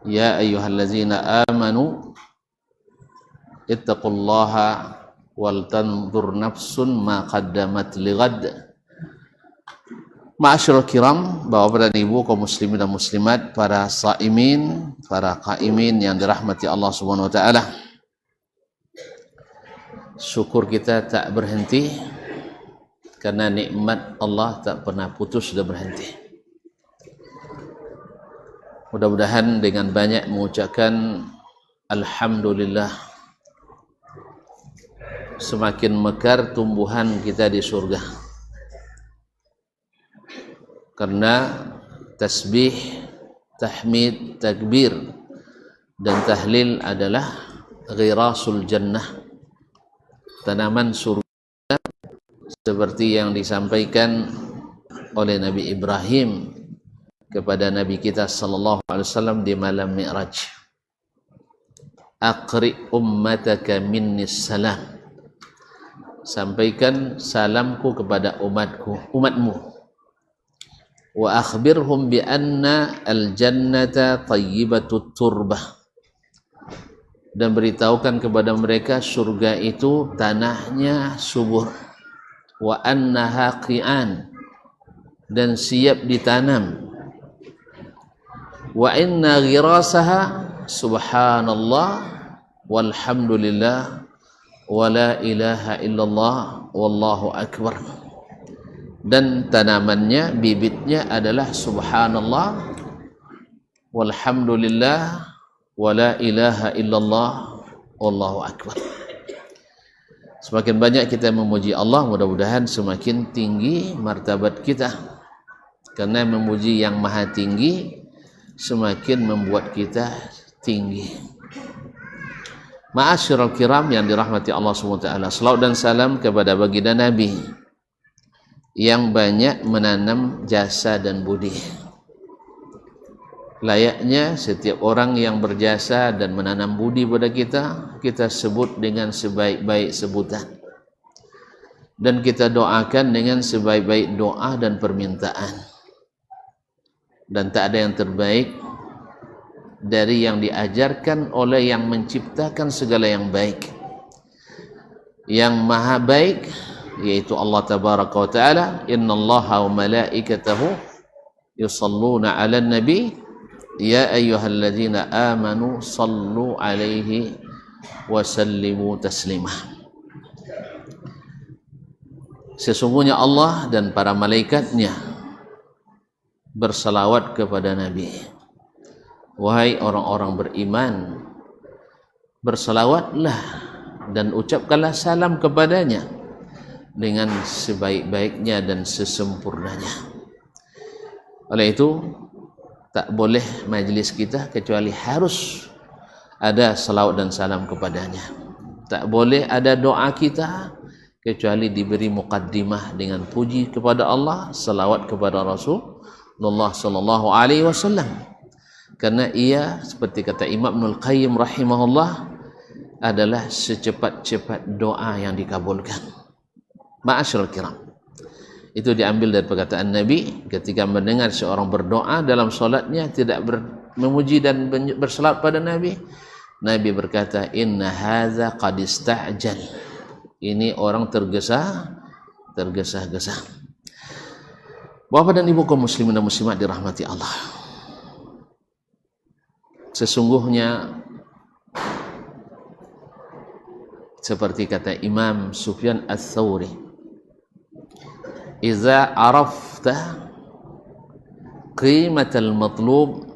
يا أيها الذين آمنوا اتقوا الله ولتنظر نفس ما قدمت لغد. Ma'asyiral kiram, bapak dan ibu kaum muslimin dan muslimat, para saimin, para qaimin yang dirahmati Allah Subhanahu wa taala. Syukur kita tak berhenti karena nikmat Allah tak pernah putus dan berhenti. Mudah-mudahan dengan banyak mengucapkan alhamdulillah semakin mekar tumbuhan kita di surga. Karena tasbih, tahmid, takbir dan tahlil adalah ghirasul jannah, tanaman surga, seperti yang disampaikan oleh Nabi Ibrahim kepada Nabi kita sallallahu alaihi wasallam di malam Mi'raj. Aqri ummataka minnis salam, sampaikan salamku kepada umatmu. Wa akhbirhum bi anna al-jannata tayyibatut turbah, dan beritahukan kepada mereka surga itu tanahnya subur. Wa annaha qi'an, dan siap ditanam. Wa inna ghirasaha subhanallah walhamdulillah wa la ilaha illallah wallahu akbar, dan tanamannya, bibitnya adalah subhanallah walhamdulillah wa la ilaha illallah wallahu akbar. Semakin banyak kita memuji Allah, mudah-mudahan semakin tinggi martabat kita, karena memuji yang maha tinggi semakin membuat kita tinggi. Ma'asyiral kiram yang dirahmati Allah SWT, salawat dan salam kepada baginda Nabi yang banyak menanam jasa dan budi. Layaknya setiap orang yang berjasa dan menanam budi pada kita, kita sebut dengan sebaik-baik sebutan, dan kita doakan dengan sebaik-baik doa dan permintaan. Dan tak ada yang terbaik dari yang diajarkan oleh yang menciptakan segala yang baik, yang maha baik, yaitu Allah tabaraka wa ta'ala. Innallaha wa malaikatahu yusalluna 'alan nabi ya ayyuhalladzina amanu sallu 'alaihi wa sallimu taslima. Sesungguhnya Allah dan para malaikatnya bersalawat kepada Nabi. Wahai orang-orang beriman, bersalawatlah dan ucapkanlah salam kepadanya dengan sebaik-baiknya dan sesempurnanya. Oleh itu, tak boleh majlis kita kecuali harus ada salawat dan salam kepadanya. Tak boleh ada doa kita kecuali diberi muqaddimah dengan puji kepada Allah, salawat kepada Rasulullah sallallahu alaihi wasallam. Karena ia, seperti kata Imam Ibnul Qayyim rahimahullah, adalah secepat-cepat doa yang dikabulkan. Ma'asyiral kiram, itu diambil dari perkataan Nabi ketika mendengar seorang berdoa dalam solatnya tidak memuji dan bersalawat pada Nabi. Nabi berkata, inna hadza qad ista'jal, ini orang tergesa-gesa. Bapak dan ibu kaum muslimin dan muslimat dirahmati Allah, sesungguhnya seperti kata Imam Sufyan Ats-Tsauri, Iza arafta qimatal matlub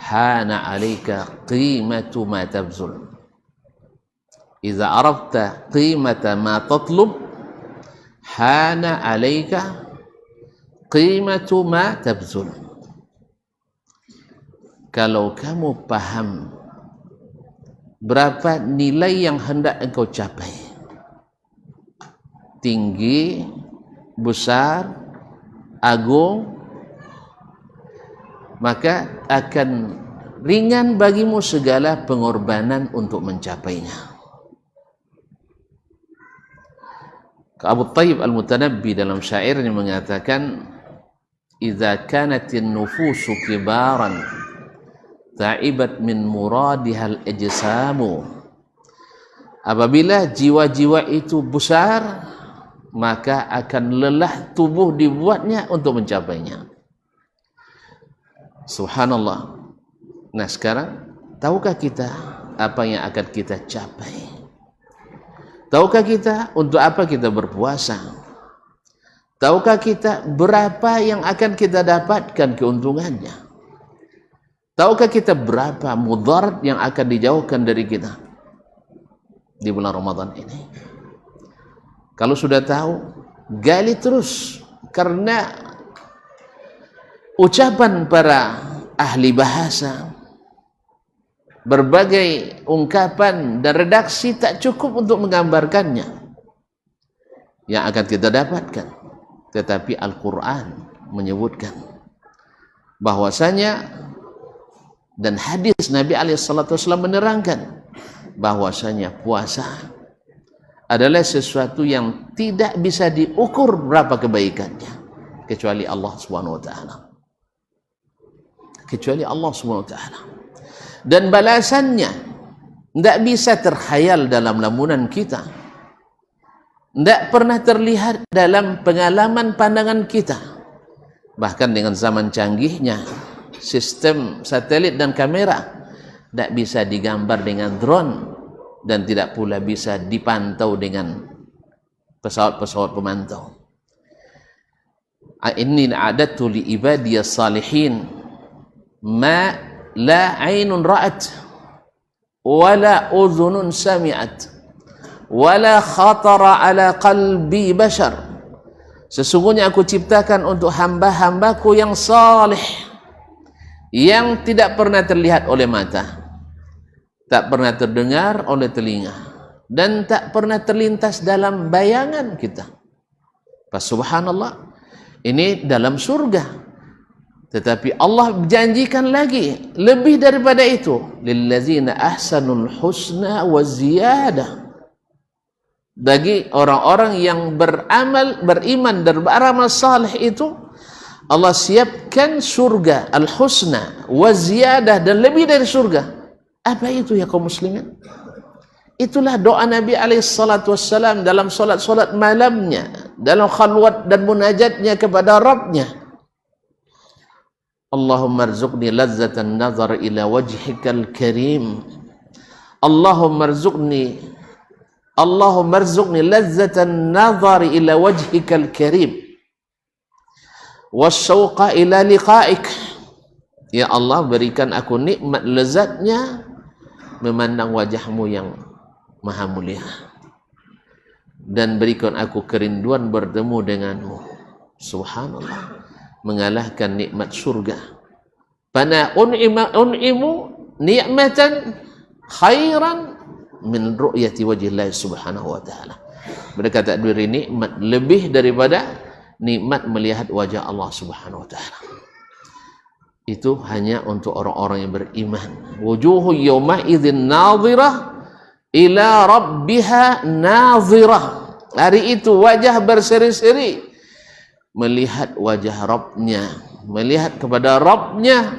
hana alaika qimatu ma tabzul. Iza arafta qimata ma tatlub hana alaika qimatu ma tabzul. Kalau kamu paham berapa nilai yang hendak engkau capai, tinggi, besar, agung, maka akan ringan bagimu segala pengorbanan untuk mencapainya. Abu Thayyib Al-Mutanabbi dalam syairnya mengatakan, idza kanatin nufusu kibaran ta'ibat min muradihal ijsamu. Apabila jiwa-jiwa itu besar, maka akan lelah tubuh dibuatnya untuk mencapainya. Subhanallah. Nah sekarang, tahukah kita apa yang akan kita capai? Tahukah kita untuk apa kita berpuasa? Tahukah kita berapa yang akan kita dapatkan keuntungannya? Tahukah kita berapa mudarat yang akan dijauhkan dari kita di bulan Ramadan ini? Kalau sudah tahu, gali terus, karena ucapan para ahli bahasa, berbagai ungkapan dan redaksi tak cukup untuk menggambarkannya yang akan kita dapatkan. Tetapi Al-Quran menyebutkan bahwasanya, dan hadis Nabi SAW menerangkan bahwasanya puasa adalah sesuatu yang tidak bisa diukur berapa kebaikannya kecuali Allah SWT. Kecuali Allah SWT. Dan balasannya tidak bisa terkhayal dalam lamunan kita, tidak pernah terlihat dalam pengalaman pandangan kita. Bahkan dengan zaman canggihnya sistem satelit dan kamera, tidak bisa digambar dengan drone, dan tidak pula bisa dipantau dengan pesawat-pesawat pemantau. Inni a'adatu li ibadiyas salihin ma la ainun ra'at wala udhunun sami'at wala khatara ala qalbi bashar. Sesungguhnya aku ciptakan untuk hamba-hambaku yang salih, yang tidak pernah terlihat oleh mata, tak pernah terdengar oleh telinga, dan tak pernah terlintas dalam bayangan kita. Pas subhanallah, ini dalam surga. Tetapi Allah janjikan lagi lebih daripada itu. Lillazina ahsanul husna wa ziyadah. Bagi orang-orang yang beramal, beriman dan beramal saleh itu, Allah siapkan surga al-husna wa ziyadah, dan lebih dari surga. Apa itu ya kaum muslimin? Itulah doa Nabi SAW dalam solat-solat malamnya, dalam khalwat dan munajatnya kepada Rabbnya. Allahumma arzuqni lazzatan nazar ila wajhikal karim. Allahumma arzuqni lazzatan nazar ila wajhikal karim wasyauqa ila liqa'ik. Ya Allah, berikan aku nikmat lezatnya memandang wajahmu yang maha mulia, dan berikan aku kerinduan bertemu denganmu. Subhanallah, mengalahkan nikmat surga. Fana un'imu ni'matan khairan min ru'yati wajhillah subhanahu wa ta'ala. Mereka tak diberi nikmat lebih daripada nikmat melihat wajah Allah subhanahu wa ta'ala. Itu hanya untuk orang-orang yang beriman. Wujuhu yawma idzin nadhirah ila rabbiha nadhirah. Hari itu wajah berseri-seri melihat wajah Rabbnya, melihat kepada Rabbnya.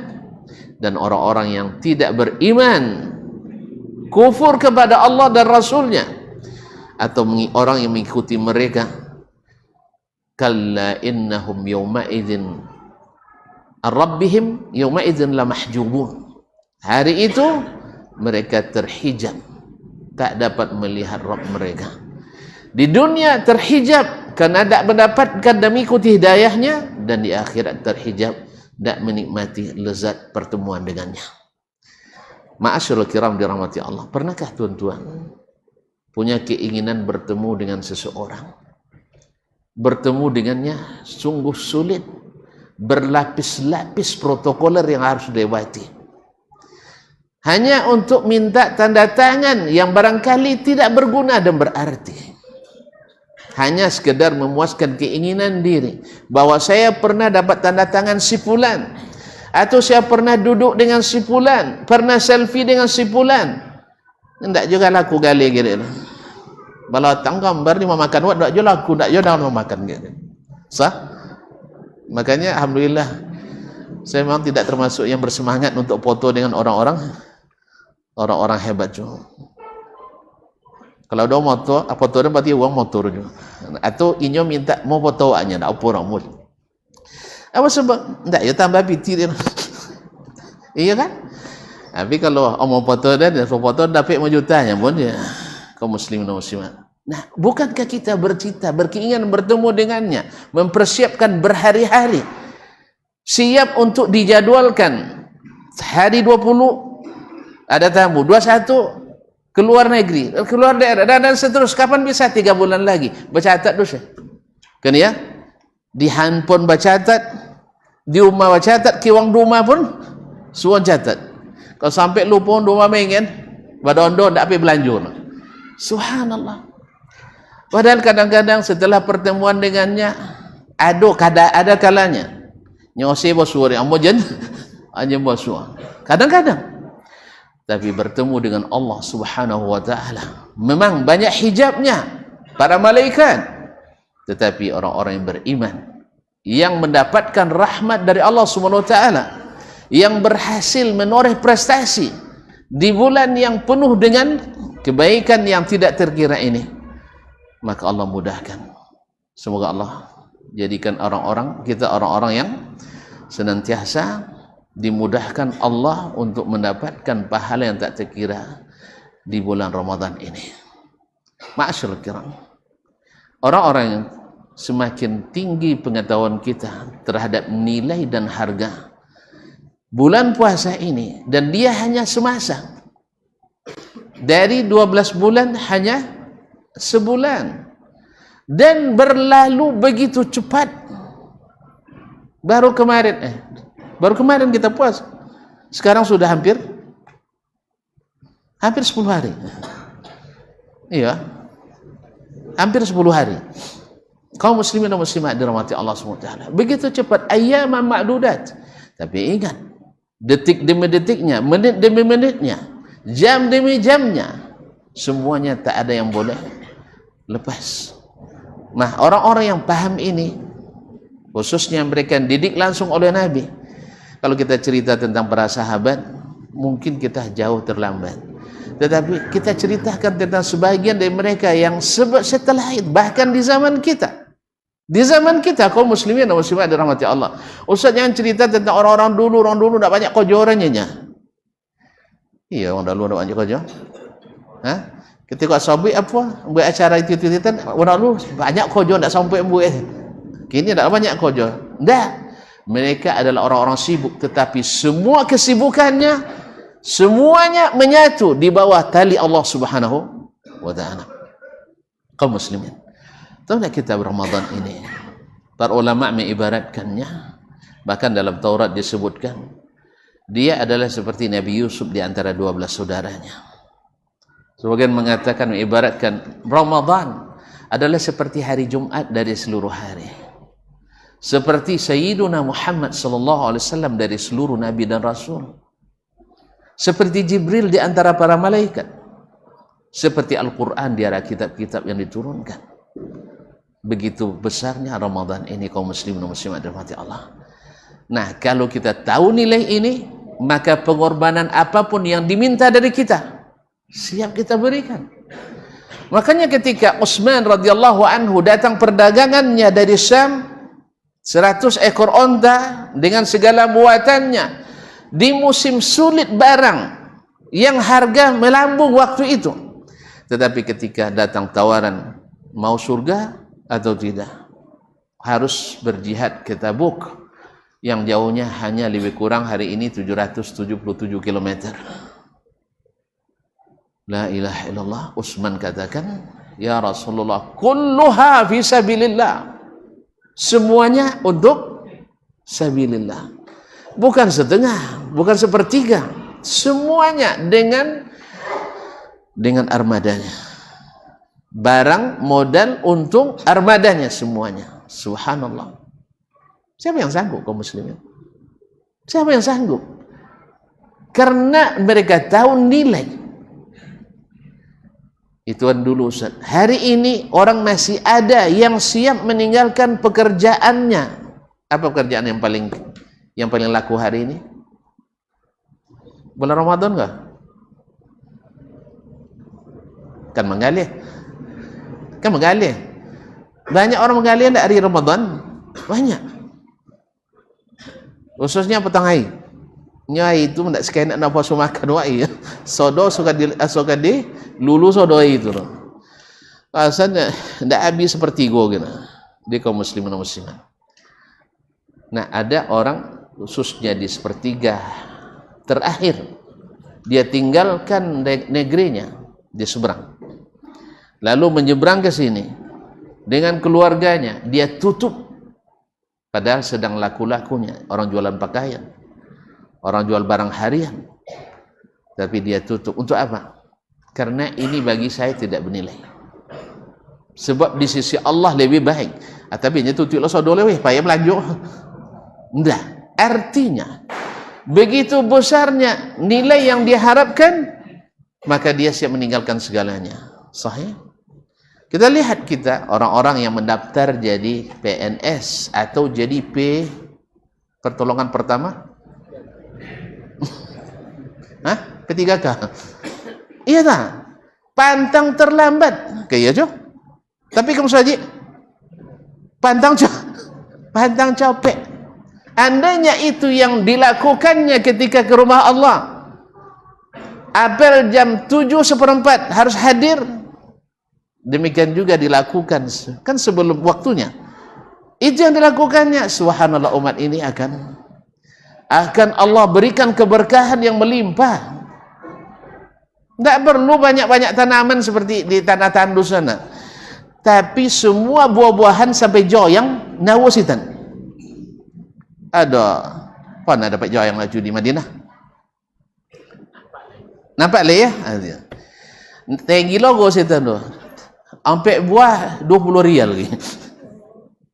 Dan orang-orang yang tidak beriman, kufur kepada Allah dan Rasulnya, atau orang yang mengikuti mereka, kalla innahum yawma idzin ar-rabbihim yawma idzin la mahjubun. Hari itu mereka terhijab, tak dapat melihat Rabb mereka. Di dunia terhijab karena tidak mendapatkan dan mengikuti hidayahnya, dan di akhirat terhijab, tidak menikmati lezat pertemuan dengannya. Ma'asyiral kiram dirahmati Allah, pernahkah tuan-tuan punya keinginan bertemu dengan seseorang, bertemu dengannya sungguh sulit, berlapis-lapis protokoler yang harus dilewati, hanya untuk minta tanda tangan yang barangkali tidak berguna dan berarti, hanya sekedar memuaskan keinginan diri bahwa saya pernah dapat tanda tangan si fulan, atau saya pernah duduk dengan si fulan, pernah selfie dengan si fulan. Tidak juga laku gali gitu. Kalau tanggambar ni mau makan wak, tak juga laku, tak juga mau makan gitu. Sah? Makanya alhamdulillah Saya memang tidak termasuk yang bersemangat untuk foto dengan orang-orang hebat juga. Kalau ada motor, foto dia berarti uang motor juga. Atau inyo minta mau foto awaknya, tak apa orang mul. Apa sebab? Tak, ya tambah piti dia. Iya kan? Tapi kalau mau foto dia foto dapat 1 jutanya pun dia. Kaum muslimin dan muslimat. Nah, bukankah kita berkeinginan bertemu dengannya, mempersiapkan berhari-hari, siap untuk dijadwalkan hari 20 ada tamu, 21 keluar negeri, keluar daerah, dan seterusnya. Kapan bisa? 3 bulan lagi. Bercatat dulu kan ya, di handphone bercatat, di rumah bercatat, kiwang rumah pun suan catat. Kalau sampai lupa rumah mengen badondo ndak api belanjur. Subhanallah. Padahal kadang-kadang setelah pertemuan dengannya ada kalanya nyose bosuri amojen aja bosua. Kadang-kadang, tapi bertemu dengan Allah Subhanahu wa taala memang banyak hijabnya para malaikat, tetapi orang-orang yang beriman yang mendapatkan rahmat dari Allah Subhanahu wa taala, yang berhasil menoreh prestasi di bulan yang penuh dengan kebaikan yang tidak terkira ini, maka Allah mudahkan. Semoga Allah jadikan kita orang-orang yang senantiasa dimudahkan Allah untuk mendapatkan pahala yang tak terkira di bulan Ramadan ini. Ma'asyiral kiram, orang-orang yang semakin tinggi pengetahuan kita terhadap nilai dan harga bulan puasa ini, dan dia hanya semasa, dari 12 bulan hanya sebulan, dan berlalu begitu cepat. Baru kemarin kita puasa, sekarang sudah hampir 10 hari. Iya, hampir 10 hari. Kaum muslimin dan muslimat dirahmati Allah SWT, begitu cepat, ayyaman ma'dudat. Tapi ingat, detik demi detiknya, menit demi menitnya, jam demi jamnya, semuanya tak ada yang boleh lepas. Nah, orang-orang yang paham ini, khususnya mereka yang didik langsung oleh Nabi, kalau kita cerita tentang para sahabat, mungkin kita jauh terlambat. Tetapi kita ceritakan tentang sebagian dari mereka yang setelah itu, bahkan di zaman kita. Di zaman kita, kaum muslimin dan muslimat dirahmati Allah. Ustaz jangan cerita tentang orang dulu tak banyak kojorannya. Iya, orang dulu tak banyak kojo. Hah? Ketika sahabat apa? Buat acara itu orang dulu banyak kojo, tak sampai buat. Kini tak banyak kojo. Dah. Mereka adalah orang-orang sibuk, tetapi semua kesibukannya semuanya menyatu di bawah tali Allah Subhanahu wa taala. Kaum muslimin, tahu tak kita Ramadan ini, para ulama mengibaratkannya, bahkan dalam Taurat disebutkan dia adalah seperti Nabi Yusuf di antara 12 saudaranya. Sebagian mengatakan, mengibaratkan Ramadan adalah seperti hari Jumat dari seluruh hari, seperti Sayyiduna Muhammad sallallahu alaihi wasallam dari seluruh nabi dan rasul, seperti Jibril di antara para malaikat, seperti Al-Quran di antara kitab-kitab yang diturunkan. Begitu besarnya Ramadan ini, kaum muslimin dan muslimat dirahmati Allah. Nah, kalau kita tahu nilai ini, maka pengorbanan apapun yang diminta dari kita siap kita berikan. Makanya ketika Utsman radhiyallahu anhu datang perdagangannya dari Syam, 100 ekor onta dengan segala muatannya, di musim sulit barang yang harga melambung waktu itu. Tetapi ketika datang tawaran mau surga atau tidak, harus berjihad ke Tabuk yang jauhnya hanya lebih kurang hari ini 777 km. La ilaha illallah. Utsman katakan, ya Rasulullah, kulluha fi sabilillah, semuanya untuk sabilillah, bukan setengah, bukan sepertiga, semuanya dengan armadanya, barang, modal, untung, armadanya semuanya. Subhanallah. Siapa yang sanggup, kaum muslimin? Siapa yang sanggup? Karena mereka tahu nilai. Ituan dulu Ustaz. Hari ini orang masih ada yang siap meninggalkan pekerjaannya. Apa pekerjaan yang paling yang paling laku hari ini? Bulan Ramadan enggak? Kan menggalih. Banyak orang menggalih enggak hari Ramadan? Banyak. Khususnya petang hari. Nyai itu tidak sekali nak puasa makan wai. Sodo suka di lulu sodo itu. Rasanya tidak habis seperti gue gitu. Di kaum muslimin dan muslimat. Nah, ada orang khususnya di sepertiga terakhir dia tinggalkan negerinya di seberang, lalu menyeberang ke sini dengan keluarganya. Dia tutup, padahal sedang laku-lakunya orang jualan pakaian, orang jual barang harian, tapi dia tutup. Untuk apa? Karena ini bagi saya tidak bernilai, sebab di sisi Allah lebih baik. Tapi dia tutup lo sodole weh payah belanja. Enggak, artinya begitu besarnya nilai yang diharapkan, maka dia siap meninggalkan segalanya. Sahih? Kita lihat orang-orang yang mendaftar jadi PNS atau jadi pertolongan pertama. P3K. Iya tak? Pantang terlambat. Kayak jo. Tapi kamu saja pantang capek. Andainya itu yang dilakukannya ketika ke rumah Allah, apel jam 7:15 harus hadir, demikian juga dilakukan kan sebelum waktunya. Itu yang dilakukannya. Subhanallah, umat ini akan Allah berikan keberkahan yang melimpah. Tidak perlu banyak-banyak tanaman seperti di tanah tandus sana, tapi semua buah-buahan sampai joyang nawasitan. Pernah dapat joyang laju di Madinah? Nampak le ya? Tinggi logo situ tu. Sampai buah 20 rial lagi.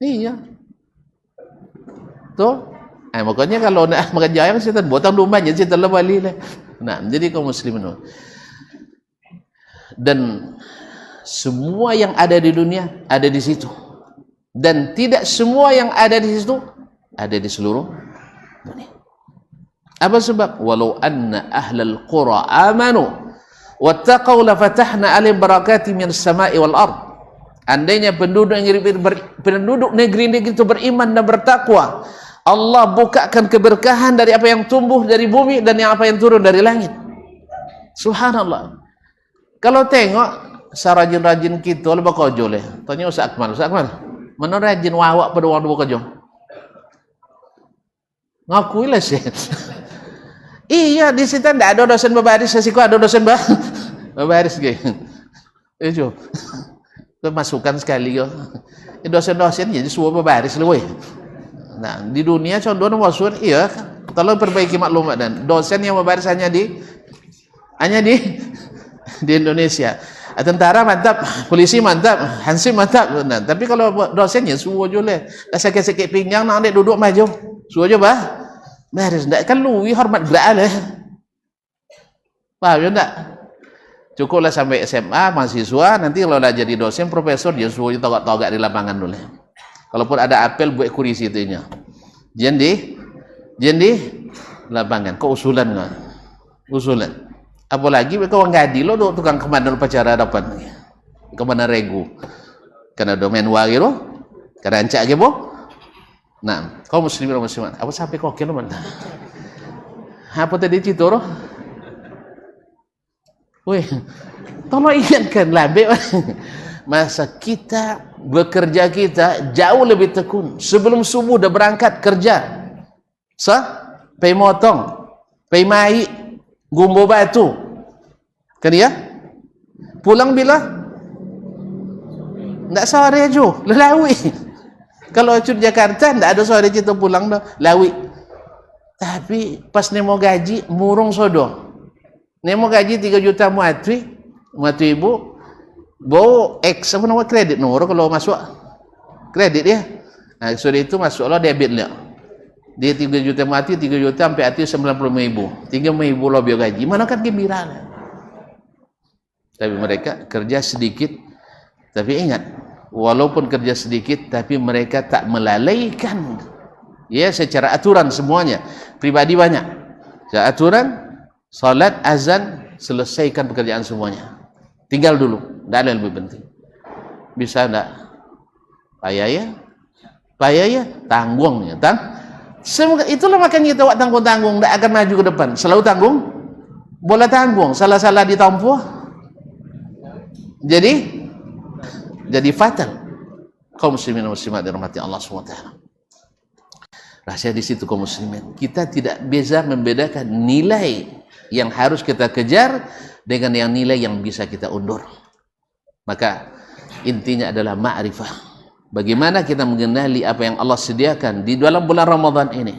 Iya. Tuh. Makanya kalau nak makan joyang situ botang lumbanya situ lah balik lah. Nah, jadi kaum muslimin. Dan semua yang ada di dunia ada di situ. Dan tidak semua yang ada di situ ada di seluruh dunia. Apa sebab? Walau anna ahlal qura amanu wattaqau la fatahna alaihim barakatin minas sama'i wal ard. Andainya penduduk negeri-negeri itu beriman dan bertakwa, Allah bukakan keberkahan dari apa yang tumbuh dari bumi dan yang apa yang turun dari langit. Subhanallah. Kalau tengok sarajin-rajin kita lebih kojo leh. Tanya Ustaz Akmal, mana rajin wawak pada waktu kojo? Ngakui lah sih. Iya, di situ tidak ada dosen berbaris, sesiku ada dosen berbaris gitu. Itu masukkan sekali yo. Dosen-dosen jadi semua berbaris loh. Nah, di dunia contohnya wasun, iya, tolong perbaiki maklumat. Dan dosen yang berbaris hanya di Indonesia. Tentara mantap, polisi mantap, hansip mantap. Nah, tapi kalau dosennya semua jule, sakit-sakit pinggang nak duduk maju. Semua coba. Baris ndak kan luwi hormat beral eh. Paham tak? Cukuplah sampai SMA mahasiswa, nanti kalau dah jadi dosen profesor dia suruh togak-togak di lapangan dulu. Kalaupun ada apel buat kurisi itunya. Jadi lapangan kok usulan. Apalagi mereka orang gadi lo tukang komandan upacara dapat. Komandan regu. Karena domain wagi lo. Karena ancak ke bo. Nah, kaum muslimin dan muslimat, apa sampai kok kilo mana? Apa tadi itu roh? Weh, tolong ingatkan lah, masa kita bekerja kita jauh lebih tekun. Sebelum subuh dah berangkat kerja. Pai motong, pai mai, gumbo batu. Kan ya? Pulang bila? Ndak sore jo, lelawi. Kalau cur Jakarta ndak ada sore kita pulang dah, lawi. Tapi pas nemo gaji murung sodo. Nemo gaji 3 juta muatu ibu. Bawa X apa nama kredit noro kalau masuk kredit ya. Nah, sore itu masuk lo debit dia. Dia 3 juta muatu 3 juta sampai hati 90.000. 30.000 lo biar gaji. Mana kan gembira. Tapi mereka kerja sedikit. Tapi ingat, walaupun kerja sedikit tapi mereka tak melalaikan Ya, secara aturan semuanya. Pribadi banyak. Secara aturan, salat, azan, selesaikan pekerjaan semuanya. Tinggal dulu, tidak ada yang lebih penting. Bisa tidak? Payah ya, tanggung ya, itulah makanya kita buat tanggung-tanggung, tidak akan maju ke depan. Selalu tanggung, boleh tanggung, salah-salah ditampuh, jadi fatal. Kaum muslimin dan muslimat dirahmati Allah SWT. Rahasia di situ kaum muslimin. Kita tidak bisa membedakan nilai yang harus kita kejar dengan yang nilai yang bisa kita undur. Maka intinya adalah ma'rifah. Bagaimana kita mengenali apa yang Allah sediakan di dalam bulan Ramadan ini.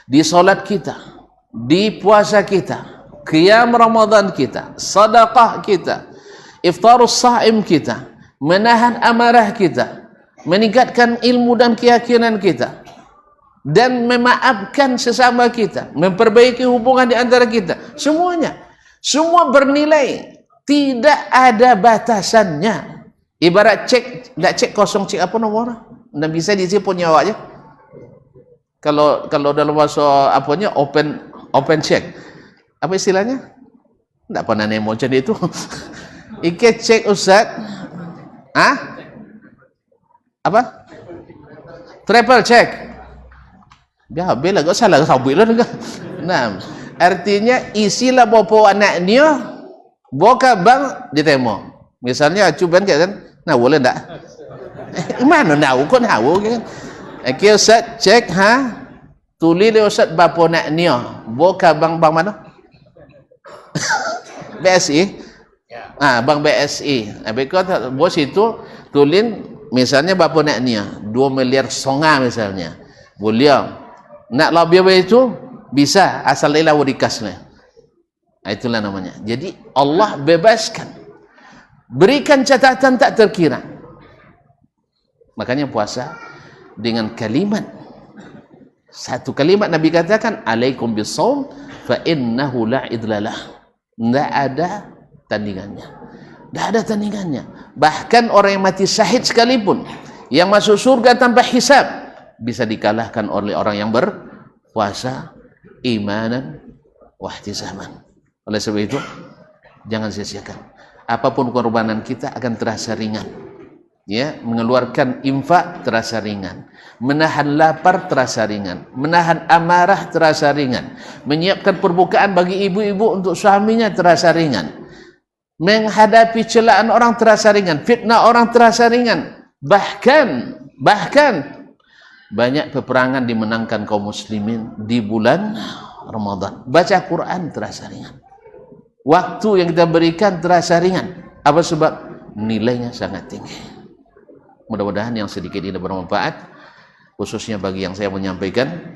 Di salat kita, di puasa kita, qiyam Ramadan kita, sedekah kita, iftarus shaim kita, menahan amarah kita, meningkatkan ilmu dan keyakinan kita, dan memaafkan sesama kita, memperbaiki hubungan di antara kita. Semuanya, semua bernilai, tidak ada batasannya. Ibarat cek, tidak cek kosong, cek apa nomor? Tidak bisa diisi punya awak je. Kalau dalam bahasa apanya open check. Apa istilahnya? Tidak pernah nemu macam itu. Ike cek Ustaz. Apa? Triple check. Ya, bela gak salah sabit lah. Nah, artinya isilah bopo anak dia, boka bang ditemo. Misalnya cuban kan, nah boleh tak? Mana tahu kau tahu kan? Okey Ustaz, cek tulis dia Ustaz bapa nak nia. Boka bang mana? BSI. Bang BSI. Habis kau bos itu tulis misalnya bapa nak nia 2 miliar songa misalnya. Boleh. Nak lebih itu bisa asal dia lawa dikasnya. Itulah namanya. Jadi Allah bebaskan. Berikan catatan tak terkira. Makanya puasa dengan kalimat. Satu kalimat Nabi katakan, alaikum bisawm fa innahu la idlalah. Tidak ada tandingannya. Tidak ada tandingannya. Bahkan orang yang mati syahid sekalipun, yang masuk surga tanpa hisab, bisa dikalahkan oleh orang yang berpuasa imanan wa ihtisaban. Oleh sebab itu, jangan sia-siakan. Apapun pengorbanan kita akan terasa ringan. Ya, mengeluarkan infak terasa ringan. Menahan lapar terasa ringan. Menahan amarah terasa ringan. Menyiapkan perbukaan bagi ibu-ibu untuk suaminya terasa ringan. Menghadapi celaan orang terasa ringan. Fitnah orang terasa ringan. Bahkan banyak peperangan dimenangkan kaum muslimin di bulan Ramadan. Baca Quran terasa ringan. Waktu yang kita berikan terasa ringan. Apa sebab? Nilainya sangat tinggi. Mudah-mudahan yang sedikit ini bermanfaat, khususnya bagi yang saya menyampaikan,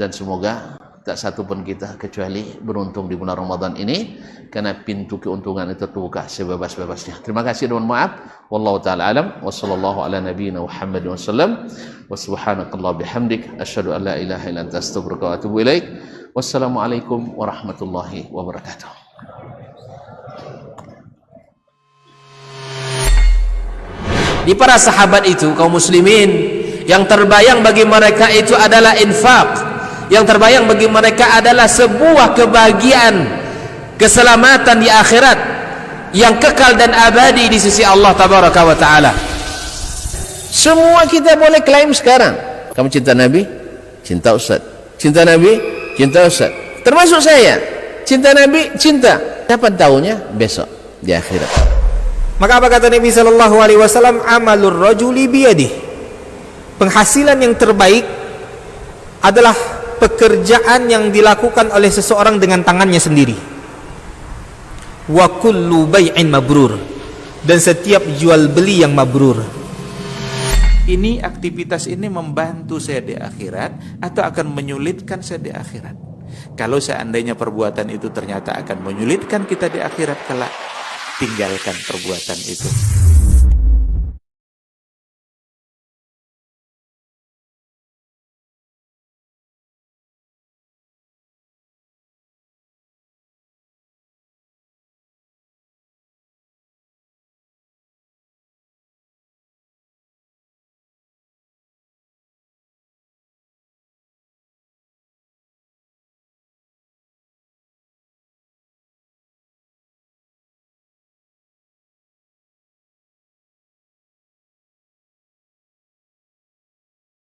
dan semoga tak satu pun kita kecuali beruntung di bulan Ramadan ini, karena pintu keuntungan itu terbuka sebebas-bebasnya. Terima kasih dan mohon maaf. Wallahu ta'ala alam. Wa sallallahu ala nabiyyina Muhammad wa sallam. Wa subhanakallah bihamdik. Asyhadu an la ilaha illa anta astaghfiruka wa atubu ilaik. Wassalamualaikum warahmatullahi wabarakatuh. Di para sahabat itu, kaum muslimin, yang terbayang bagi mereka itu adalah infak. Yang terbayang bagi mereka adalah sebuah kebahagiaan, keselamatan di akhirat yang kekal dan abadi di sisi Allah Tabaraka wa Ta'ala. Semua kita boleh klaim sekarang. Kamu cinta Nabi? Cinta Ustaz. Cinta Nabi? Cinta Ustaz. Termasuk saya. Cinta Nabi? Cinta. Kapan tahunya? Besok di akhirat. Maka apa kata Nabi sallallahu alaihi wasallam? Amalur rajuli biyadih. Penghasilan yang terbaik adalah pekerjaan yang dilakukan oleh seseorang dengan tangannya sendiri. Wa kullu bai'in mabrur. Dan setiap jual beli yang mabrur. Ini aktivitas ini membantu saya di akhirat atau akan menyulitkan saya di akhirat? Kalau seandainya perbuatan itu ternyata akan menyulitkan kita di akhirat kelak, tinggalkan perbuatan itu.